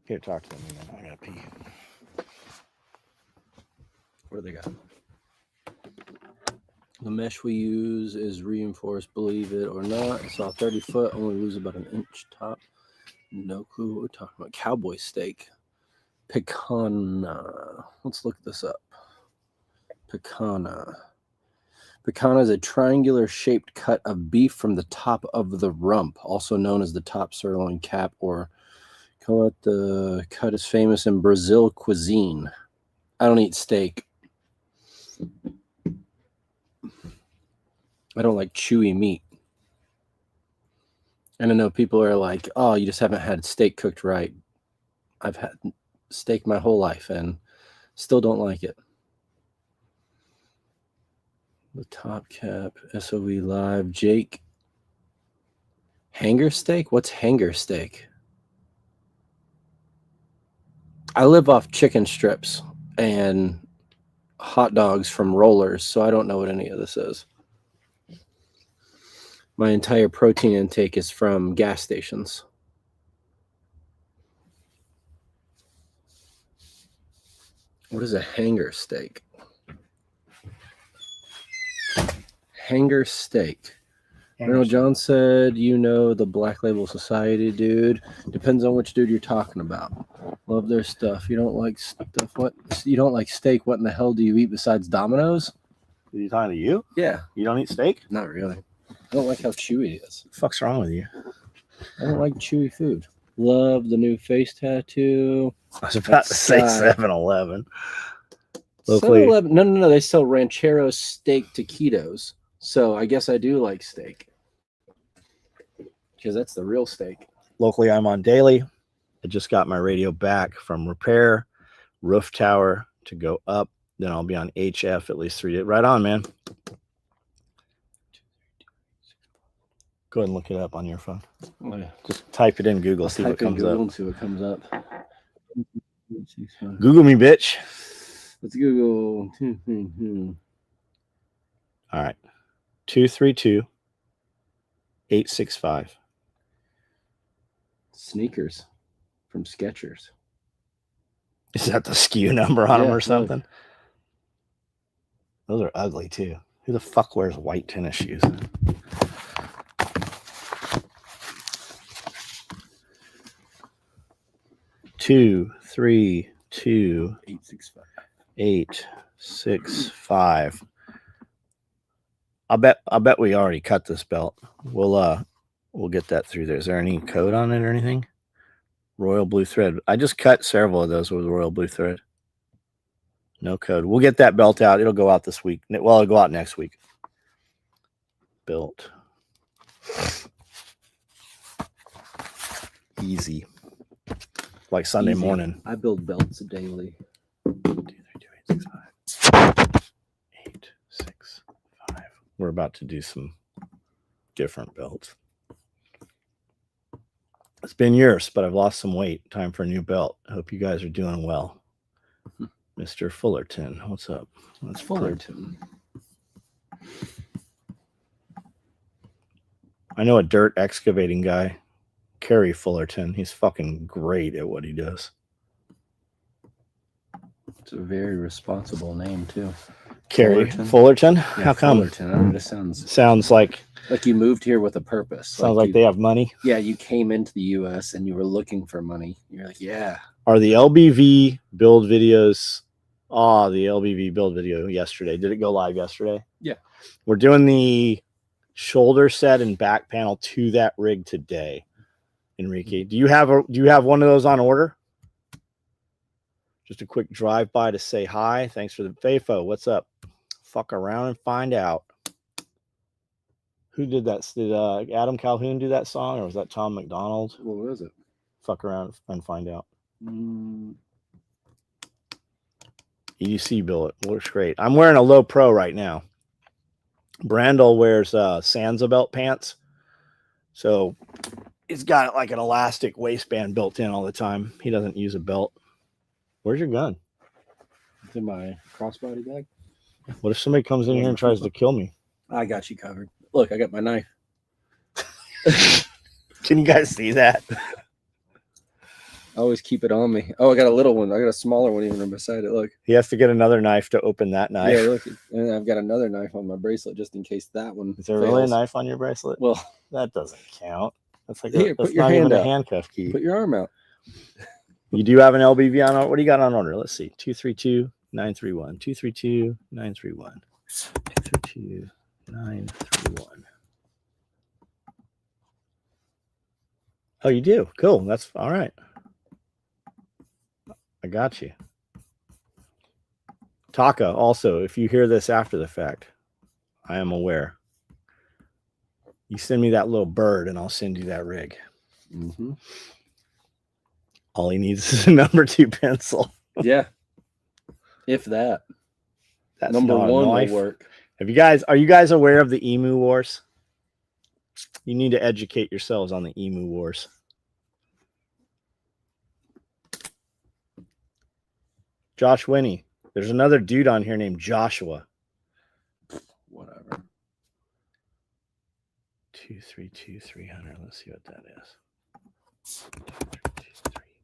Here, talk to them. I gotta pee. What do they got? The mesh we use is reinforced, believe it or not. I saw 30 foot, only lose about an inch top. No clue what we're talking about. Cowboy steak. Picana. Let's look this up. Picana. Picana is a triangular shaped cut of beef from the top of the rump, also known as the top sirloin cap, or call it the cut is famous in Brazil cuisine. I don't eat steak. I don't like chewy meat. And I know people are like, oh, you just haven't had steak cooked right. I've had steak my whole life and still don't like it. The top cap, SOV Live, Jake. Hanger steak? What's hanger steak? I live off chicken strips and hot dogs from Rollers, so I don't know what any of this is. My entire protein intake is from gas stations. What is a hanger steak? Hanger steak. Colonel John said, you know the Black Label Society, dude. Depends on which dude you're talking about. Love their stuff. You don't like stuff? What? You don't like steak? What in the hell do you eat besides Domino's? Are you talking to you? Yeah. You don't eat steak? Not really. I don't like how chewy it is. What the fuck's wrong with you? I don't like chewy food. Love the new face tattoo. I was about to say 7-Eleven. 7-Eleven. No. They sell Ranchero steak taquitos. So I guess I do like steak. Because that's the real steak. Locally, I'm on daily. I just got my radio back from repair, roof tower to go up. Then I'll be on HF at least 3 days. Right on, man. Go ahead and look it up on your phone. Oh, yeah. Just type it in Google, see what comes up. See what comes up. Google me, bitch. Let's Google. All right. 232-865. Sneakers from Skechers. Is that the SKU number on them Yeah, or look. something? Those are ugly too. Who the fuck wears white tennis shoes? Two, three, two, 865. 865. I bet we already cut this belt. We'll get that through there. Is there any code on it or anything? Royal blue thread. I just cut several of those with royal blue thread. No code. We'll get that belt out. It'll go out this week. Well, it'll go out next week. Belt. Easy. Like Sunday Easy. morning. I build belts daily. 865. We're about to do some different belts. It's been years, but I've lost some weight. Time for a new belt. Hope you guys are doing well. Mr. Fullerton, what's up? That's Fullerton. I know a dirt excavating guy, Kerry Fullerton. He's fucking great at what he does. It's a very responsible name too. Kerry Fullerton? Fullerton? Yeah, How come? Fullerton. I mean, it Sounds like you moved here with a purpose. sounds like you, they have money. Yeah, you came into the U.S. and you were looking for money. You're like, yeah. Are the LBV build videos? Oh, the LBV build video yesterday. Did it go live yesterday? Yeah. We're doing the shoulder set and back panel to that rig today. Enrique, do you have one of those on order? Just a quick drive by to say hi. Thanks for the FAFO. What's up? Fuck around and find out. Who did that? Did Adam Calhoun do that song, or was that Tom McDonald? What was it? Fuck around and find out. EDC billet works great. I'm wearing a low pro right now. Brandel wears Sansa belt pants, so it's got like an elastic waistband built in all the time. He doesn't use a belt. Where's your gun? It's in my crossbody bag. What if somebody comes in here and tries to kill me? I got you covered. Look, I got my knife. Can you guys see that? I always keep it on me. Oh, I got a little one. I got a smaller one even beside it. Look. He has to get another knife to open that knife. Yeah, look. And I've got another knife on my bracelet just in case that one Is there fails. really a knife on your bracelet? Well, that doesn't count. That's like Here, that's put your not hand even a out. handcuff key. Put your arm out. You do have an LBV on. What do you got on order? Let's see. 232-931. 232-931. 232-931. Oh, you do? Cool. That's all right. I got you. Taka, also, if you hear this after the fact, I am aware. You send me that little bird and I'll send you that rig. Mm-hmm. All he needs is a number 2 pencil. Yeah. If that. That's number not a 1 knife. will work. Are you guys aware of the emu wars? You need to educate yourselves on the emu wars. Josh Winnie. There's another dude on here named Joshua. Whatever. 232-300. Let's see what that is.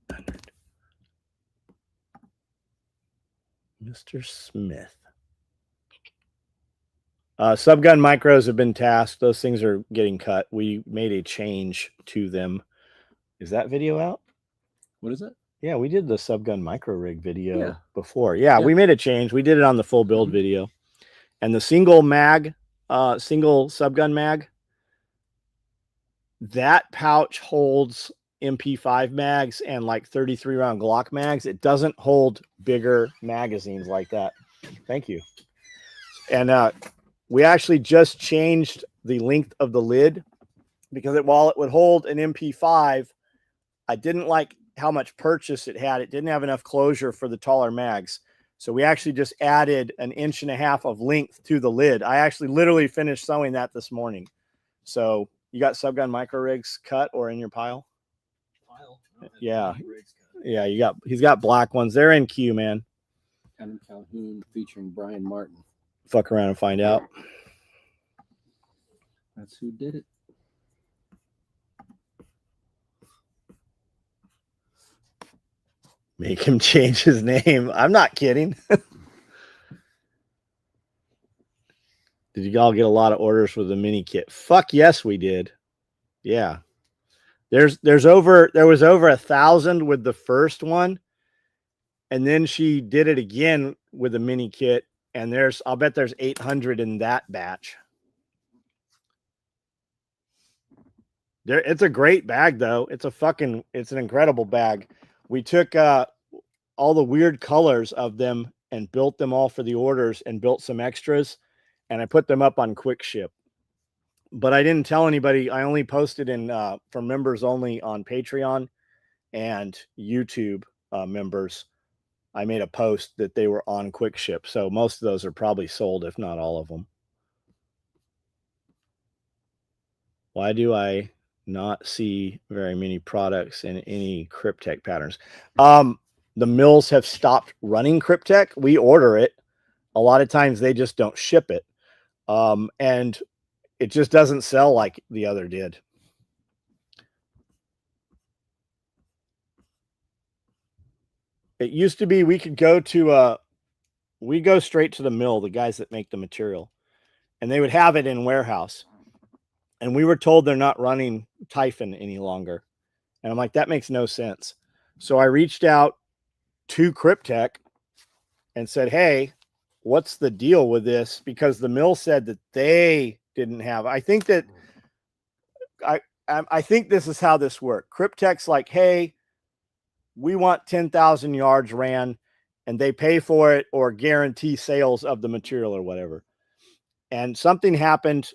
300. Mr. Smith. Subgun micros have been tasked. Those things are getting cut. We made a change to them. Is that video out? What is it? Yeah, we did the subgun micro rig video Yeah. before. Yeah, we made a change. We did it on the full build video. And the single mag, single subgun mag, that pouch holds MP5 mags and like 33 round Glock mags. It doesn't hold bigger magazines like that. Thank you. And we actually just changed the length of the lid because while it would hold an MP5, I didn't like how much purchase it had. It didn't have enough closure for the taller mags. So we actually just added 1.5 inches of length to the lid. I actually literally finished sewing that this morning. So you got subgun micro rigs cut or in your pile? Yeah. Yeah, he's got black ones. They're in queue, man. Adam Calhoun featuring Brian Martin. Fuck around and find out. That's who did it. Make him change his name. I'm not kidding. Did you all get a lot of orders for the mini kit? Fuck yes, we did. Yeah. There was over 1,000 with the first one. And then she did it again with a mini kit. And I'll bet there's 800 in that batch. It's a great bag though. It's an incredible bag. We took all the weird colors of them and built them all for the orders and built some extras. And I put them up on Quick Ship. But I didn't tell anybody. I only posted for members only on Patreon and YouTube members. I made a post that they were on Quick Ship. So most of those are probably sold, if not all of them. Why do I not see very many products in any Kryptek patterns? The mills have stopped running Kryptek. We order it. A lot of times they just don't ship it. And it just doesn't sell like the other did. It used to be we go straight to the mill, the guys that make the material, and they would have it in warehouse. And we were told they're not running Typhon any longer. And I'm like, that makes no sense. So I reached out to Kryptek and said, hey, what's the deal with this? Because the mill said that they didn't have. I think this is how this worked. Kryptek's like, hey, we want 10,000 yards ran, and they pay for it or guarantee sales of the material or whatever. And something happened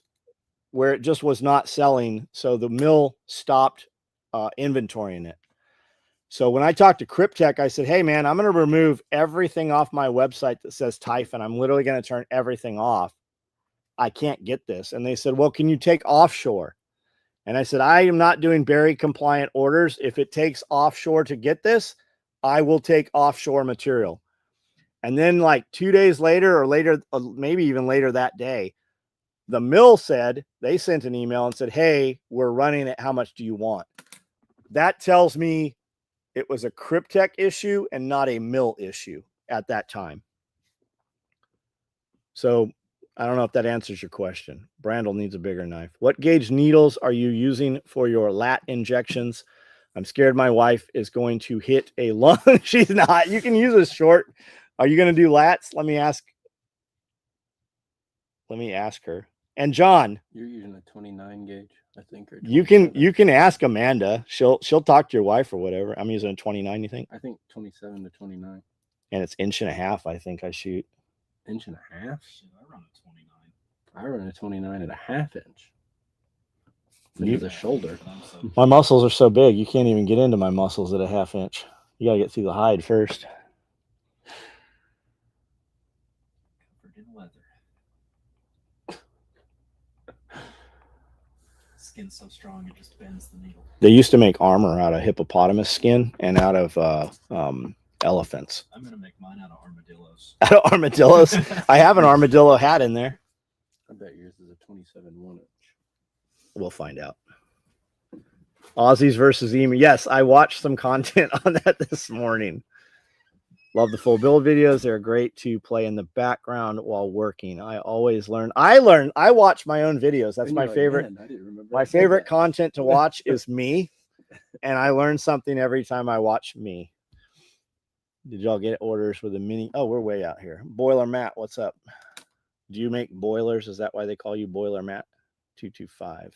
where it just was not selling. So the mill stopped inventorying it. So when I talked to Kryptek, I said, hey man, I'm going to remove everything off my website that says Typhon. I'm literally going to turn everything off. I can't get this. And they said, well, can you take offshore? And I said, I am not doing Berry compliant orders. If it takes offshore to get this, I will take offshore material. And then like 2 days later or later, maybe even later that day, the mill said, they sent an email and said, hey, we're running it. How much do you want? That tells me it was a Kryptek issue and not a mill issue at that time. So I don't know if that answers your question. Brandel needs a bigger knife. What gauge needles are you using for your lat injections? I'm scared my wife is going to hit a lung. She's not. You can use a short. Are you going to do lats? Let me ask her. And John, you're using a 29 gauge, I think. Or you can ask Amanda. She'll talk to your wife or whatever. I'm using a 29. You think? I think 27 to 29. And it's 1.5 inches. I think I shoot. 1.5 inches? I run a 29. I run a 29.5 inch. Into the shoulder. My muscles are so big, you can't even get into my muscles at a 1/2 inch. You gotta get through the hide first. Covered in leather. Skin's so strong it just bends the needle. They used to make armor out of hippopotamus skin and out of elephants. I'm gonna make mine out of armadillos. Out of armadillos? I have an armadillo hat in there. I bet yours is a 27 1 inch. We'll find out. Aussies versus Emu. Yes, I watched some content on that this morning. Love the full build videos. They're great to play in the background while working. I always learn. I watch my own videos. That's my favorite. My favorite content to watch is me. And I learn something every time I watch me. Did y'all get orders with a mini? Oh, we're way out here. Boiler Matt, what's up? Do you make boilers? Is that why they call you Boiler Matt? 225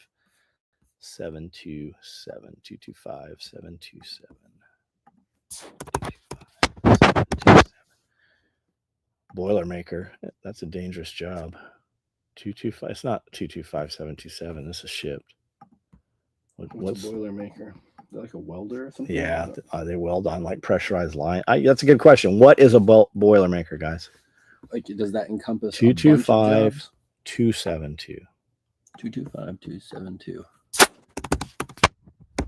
727 225 727 Boilermaker. That's a dangerous job. 225. It's not 225 727. This is shipped. What's a Boilermaker? Like a welder or something? Yeah, they weld on like pressurized line. That's a good question. What is a Boilermaker, guys? Like, does that encompass 225 272? 225 272.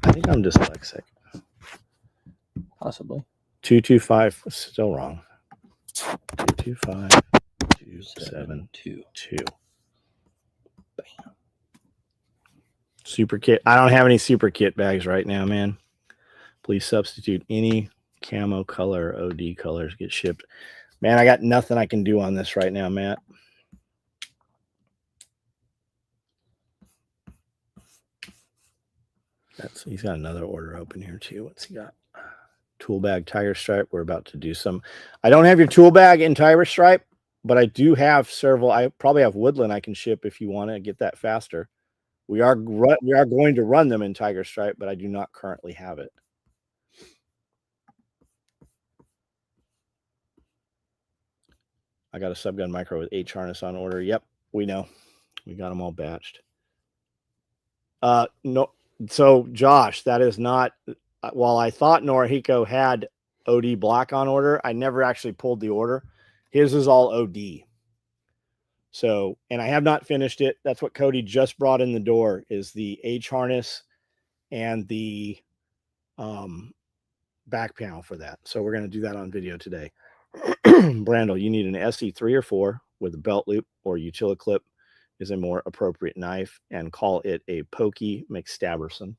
I think I'm dyslexic. Possibly. 225. Still wrong. 225 272. Bam. Super kit. I don't have any super kit bags right now, man. Please substitute any camo color. OD colors get shipped. Man, I got nothing I can do on this right now, Matt. He's got another order open here too. What's he got? Tool bag tiger stripe. We're about to do some. I don't have your tool bag in tiger stripe, but I do have several. I probably have woodland I can ship if you want to get that faster. We are going to run them in tiger stripe, but I do not currently have it. I got a subgun micro with H harness on order. Yep, we know. We got them all batched. No. So Josh, that is not. While I thought Norihiko had OD black on order, I never actually pulled the order. His is all OD. So, and I have not finished it. That's what Cody just brought in the door is the H harness and the back panel for that. So we're going to do that on video today. Brandel, you need an SE3 or 4 with a belt loop or utility clip is a more appropriate knife, and call it a Pokey McStabberson.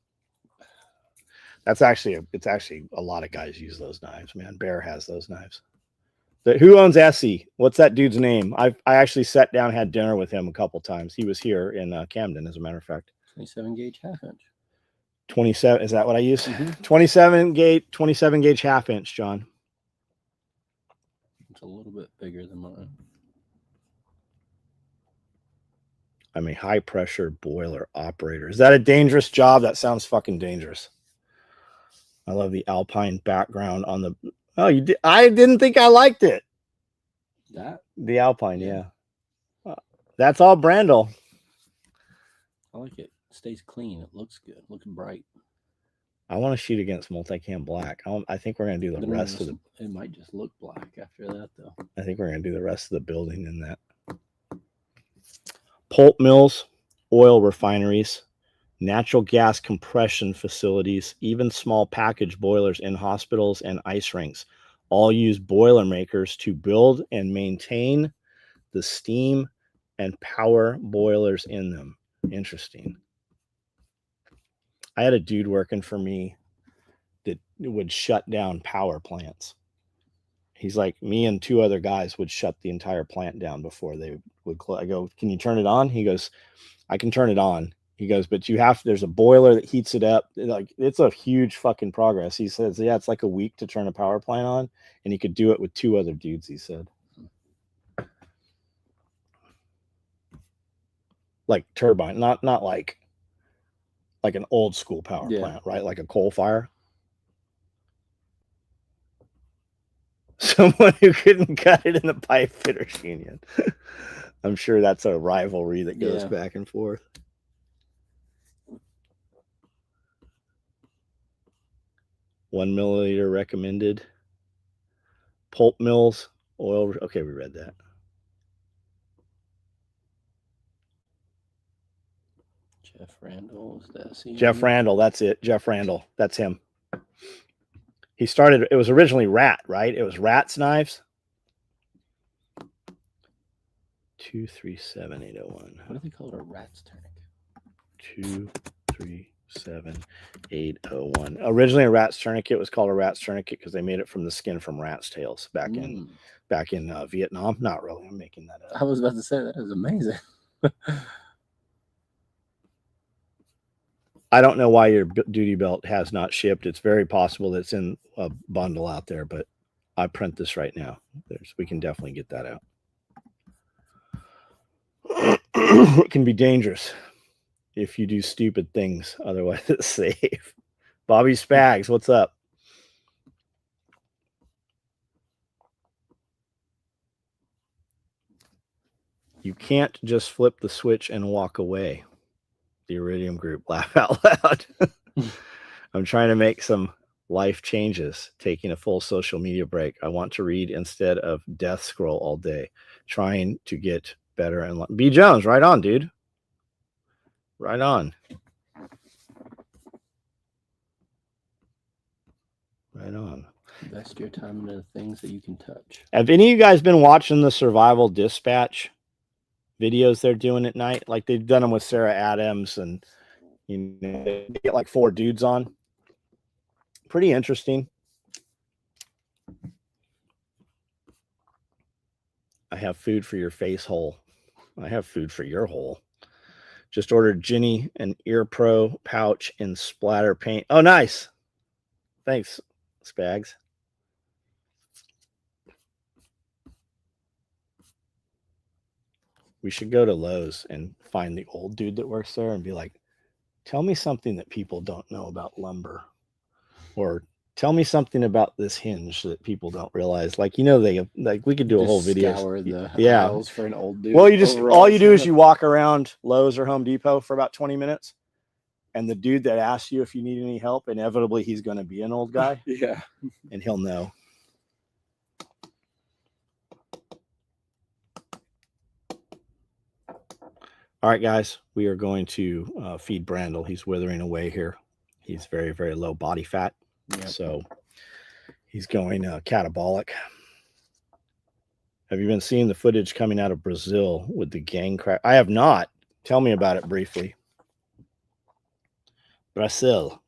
It's actually a lot of guys use those knives, man. Bear has those knives. Who owns Essie? What's that dude's name? I actually sat down and had dinner with him a couple times. He was here in Camden, as a matter of fact. 27 gauge half inch. 27, is that what I use? Mm-hmm. 27 gauge half inch, John. It's a little bit bigger than mine. I'm a high pressure boiler operator. Is that a dangerous job? That sounds fucking dangerous. I love the Alpine background on the. Oh, you did. I didn't think I liked it. The Alpine, yeah. That's all Brandel. I like it. It stays clean. It looks good. Looking bright. I want to shoot against multicam black. I think we're going to do the rest of the. It might just look black after that, though. I think we're going to do the rest of the building in that. Pulp mills, oil refineries, natural gas compression facilities, even small package boilers in hospitals and ice rinks all use Boilermakers to build and maintain the steam and power boilers in them. Interesting. I had a dude working for me that would shut down power plants. He's like, me and 2 other guys would shut the entire plant down before they would close. I go, can you turn it on? He goes, I can turn it on. He goes, but you have to, there's a boiler that heats it up. Like, it's a huge fucking progress. He says, yeah, it's like a week to turn a power plant on. And he could do it with 2 other dudes, he said. Like turbine, not like an old school power plant, right? Like a coal fire. Someone who couldn't cut it in the pipe fitters union. I'm sure that's a rivalry that goes back and forth. One milliliter recommended. Pulp mills, oil. Okay, we read that. Jeff Randall, is that Jeff Randall, that's it. Jeff Randall, that's him. He started, it was originally Rat, right? It was Rat's knives. 237801. What do they call it? A rat's tourniquet. 237801. Originally a rat's tourniquet was called a rat's tourniquet because they made it from the skin from rat's tails back in Vietnam. Not really. I'm making that up. I was about to say that is amazing. I don't know why your duty belt has not shipped. It's very possible that it's in a bundle out there, but I print this right now. We can definitely get that out. It can be dangerous if you do stupid things. Otherwise, it's safe. Bobby Spags, what's up? You can't just flip the switch and walk away. The Iridium Group, laugh out loud. I'm trying to make some life changes, taking a full social media break. I want to read instead of death scroll all day, trying to get better. And B Jones, right on, dude. Right on. Right on. Invest your time into the things that you can touch. Have any of you guys been watching the Survival Dispatch videos they're doing at night? Like they've done them with Sarah Adams and You know, they get like 4 dudes on. Pretty interesting. I have food for your face hole. I have food for your hole. Just ordered Ginny an Ear Pro pouch in splatter paint. Oh, nice. Thanks, Spags. We should go to Lowe's and find the old dude that works there and be like, tell me something that people don't know about lumber. Or tell me something about this hinge that people don't realize. Like, you know, they like we could do a whole video. Scour the Yeah. aisles for an old dude. Well, you just overall all you do is setup. you walk around Lowe's or Home Depot for about 20 minutes. And the dude that asks you if you need any help, inevitably he's going to be an old guy Yeah. and he'll know. All right, guys, we are going to feed Brandel. He's withering away here. He's very, very low body fat. Yep. So he's going catabolic. Have you been seeing the footage coming out of Brazil with the gang crash? I have not. Tell me about it briefly. Brazil.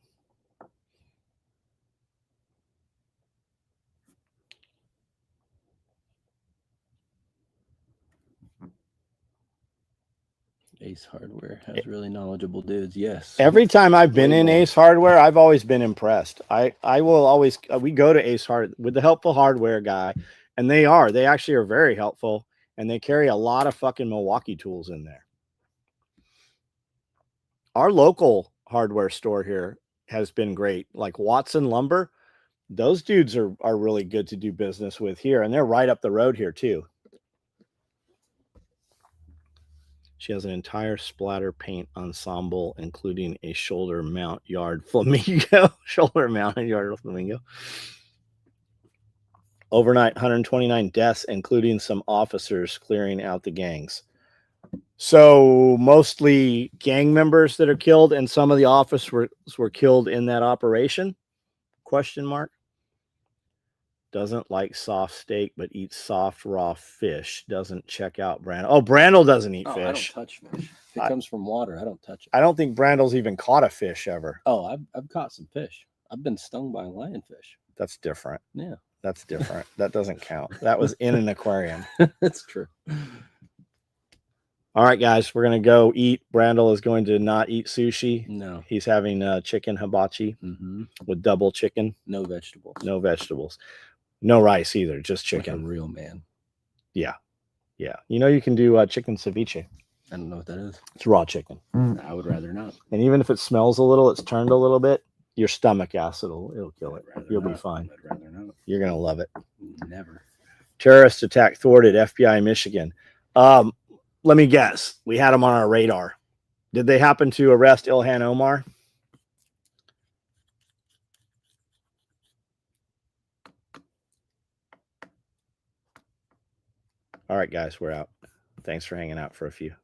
Ace Hardware has really knowledgeable dudes. Yes. Every time I've been Way in more. Ace Hardware, I've always been impressed. I will always, we go to Ace Hard with the helpful hardware guy, and they actually are very helpful, and they carry a lot of fucking Milwaukee tools in there. Our local hardware store here has been great. Like Watson Lumber, those dudes are really good to do business with here, and they're right up the road here too. She has an entire splatter paint ensemble, including a shoulder mount yard flamingo. Shoulder mounted yard flamingo. Overnight, 129 deaths, including some officers clearing out the gangs. So mostly gang members that are killed, and some of the officers were killed in that operation? Question mark. Doesn't like soft steak, but eats soft raw fish. Doesn't check out Brandel. Oh, Brandel doesn't eat I don't fish. touch fish. If it comes from water, I don't touch it. I don't think Brandel's even caught a fish ever. Oh, I've caught some fish. I've been stung by a lionfish. That's different. Yeah. That's different. That doesn't count. That was in an aquarium. That's true. All right, guys, we're going to go eat. Brandel is going to not eat sushi. No. He's having chicken hibachi Mm-hmm. with double chicken. No vegetables. No vegetables. No rice either, just Like a chicken. real man. Yeah. Yeah. You know, you can do chicken ceviche. I don't know what that is. It's raw chicken. I would rather not. And even if it smells a little, it's turned a little bit, your stomach acid it'll kill it. I'd rather You'll be not. fine. I'd rather not. You're going to love it. Never. Terrorist attack thwarted, FBI Michigan. Let me guess. We had them on our radar. Did they happen to arrest Ilhan Omar? All right, guys, we're out. Thanks for hanging out for a few.